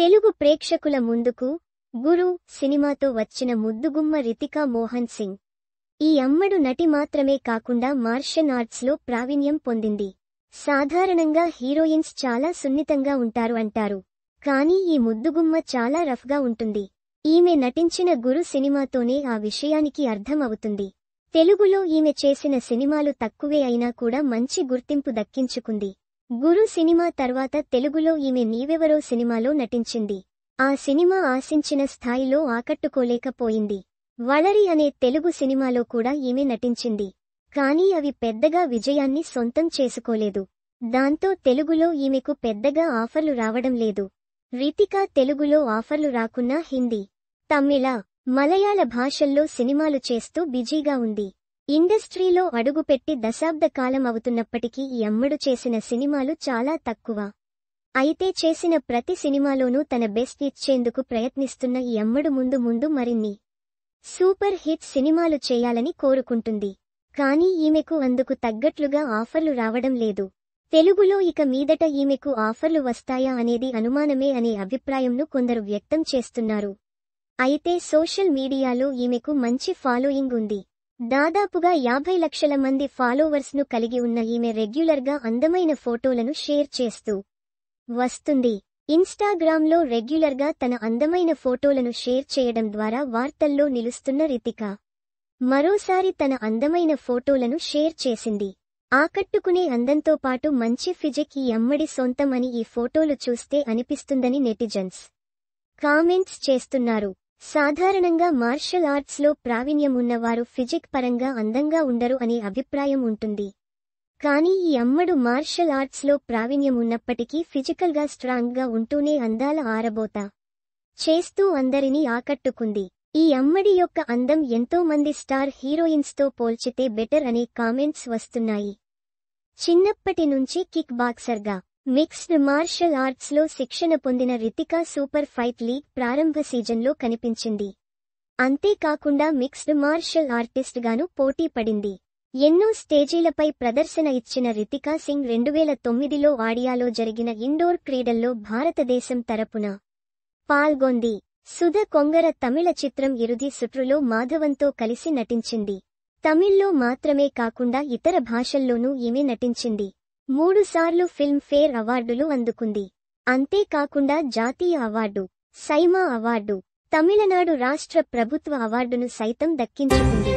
తెలుగు ప్రేక్షకుల ముందుకు గురు సినిమాతో వచ్చిన ముద్దుగుమ్మ రితికా మోహన్ సింగ్. ఈ అమ్మడు నటి మాత్రమే కాకుండా మార్షల్ ఆర్ట్స్లో ప్రావీణ్యం పొందింది. సాధారణంగా హీరోయిన్స్ చాలా సున్నితంగా ఉంటారు అంటారు. కానీ ఈ ముద్దుగుమ్మ చాలా రఫ్గా ఉంటుంది. ఈమె నటించిన గురు సినిమాతోనే ఆ విషయానికి అర్థం అవుతుంది. తెలుగులో ఈమె చేసిన సినిమాలు తక్కువే అయినా కూడా మంచి గుర్తింపు దక్కించుకుంది. గురు సినిమా తర్వాత తెలుగులో ఈమె నీవెవరో సినిమాలో నటించింది. ఆ సినిమా ఆశించిన స్థాయిలో ఆకట్టుకోలేకపోయింది. వళరి అనే తెలుగు సినిమాలో కూడా ఈమె నటించింది. కానీ అవి పెద్దగా విజయాన్ని సొంతం చేసుకోలేదు. దాంతో తెలుగులో ఈమెకు పెద్దగా ఆఫర్లు రావడం లేదు. రితికా తెలుగులో ఆఫర్లు రాకున్నా హిందీ, తమిళ, మలయాళ భాషల్లో సినిమాలు చేస్తూ బిజీగా ఉంది. ఇండస్ట్రీలో అడుగుపెట్టి దశాబ్ద కాలం అవుతున్నప్పటికీ ఈ అమ్మడు చేసిన సినిమాలు చాలా తక్కువ. అయితే చేసిన ప్రతి సినిమాలోనూ తన బెస్ట్ ఇచ్చేందుకు ప్రయత్నిస్తున్న ఈ అమ్మడు ముందు మరిన్ని సూపర్ హిట్ సినిమాలు చేయాలని కోరుకుంటుంది. కానీ ఈమెకు అందుకు తగ్గట్లుగా ఆఫర్లు రావడం లేదు. తెలుగులో ఇక మీదట ఈమెకు ఆఫర్లు వస్తాయా అనేది అనుమానమే అనే అభిప్రాయంను కొందరు వ్యక్తం చేస్తున్నారు. అయితే సోషల్ మీడియాలో ఈమెకు మంచి ఫాలోయింగ్ ఉంది. దాదాపుగా 50 లక్షల మంది ఫాలోవర్స్ను కలిగి ఉన్న ఈమె రెగ్యులర్గా అందమైన ఫోటోలను షేర్ చేస్తూ వస్తుంది. ఇన్స్టాగ్రామ్లో రెగ్యులర్గా తన అందమైన ఫోటోలను షేర్ చేయడం ద్వారా వార్తల్లో నిలుస్తున్న రితికా మరోసారి తన అందమైన ఫోటోలను షేర్ చేసింది. ఆకట్టుకునే అందంతో పాటు మంచి ఫిజిక్ ఈ అమ్మడి సొంతం అని ఈ ఫోటోలు చూస్తే అనిపిస్తుందని నెటిజన్స్ కామెంట్స్ చేస్తున్నారు. సాధారణంగా మార్షల్ ఆర్ట్స్లో ప్రావీణ్యం ఉన్నవారు ఫిజిక్ పరంగా అందంగా ఉండరు అనే అభిప్రాయం ఉంటుంది. కానీ ఈ అమ్మడు మార్షల్ ఆర్ట్స్లో ప్రావీణ్యం ఉన్నప్పటికీ ఫిజికల్గా స్ట్రాంగ్గా ఉంటూనే అందాల ఆరబోత చేస్తూ అందరినీ ఆకట్టుకుంది. ఈ అమ్మడి యొక్క అందం ఎంతో మంది స్టార్ హీరోయిన్స్తో పోల్చితే బెటర్ అనే కామెంట్స్ వస్తున్నాయి. చిన్నప్పటి నుంచి కిక్ బాక్సర్గా మిక్స్డ్ మార్షల్ ఆర్ట్స్లో శిక్షణ పొందిన రితికా సూపర్ ఫైట్ లీగ్ ప్రారంభ సీజన్లో కనిపించింది. అంతేకాకుండా మిక్స్డ్ మార్షల్ ఆర్టిస్ట్గాను పోటీ పడింది. ఎన్నో స్టేజీలపై ప్రదర్శన ఇచ్చిన రితికా సింగ్ 2009లో ఆడియాలో జరిగిన ఇండోర్ క్రీడల్లో భారతదేశం తరపున పాల్గొంది. సుధ కొంగర తమిళ చిత్రం ఇరుది సుట్రులో మాధవన్తో కలిసి నటించింది. తమిళ్లో మాత్రమే కాకుండా ఇతర భాషల్లోనూ ఈమె నటించింది. 3 సార్లు ఫిల్మ్ ఫేర్ అవార్డులు అందుకుంది. అంతేకాకుండా జాతీయ అవార్డు, సైమా అవార్డు, తమిళనాడు రాష్ట్ర ప్రభుత్వ అవార్డును సైతం దక్కించుకుంది.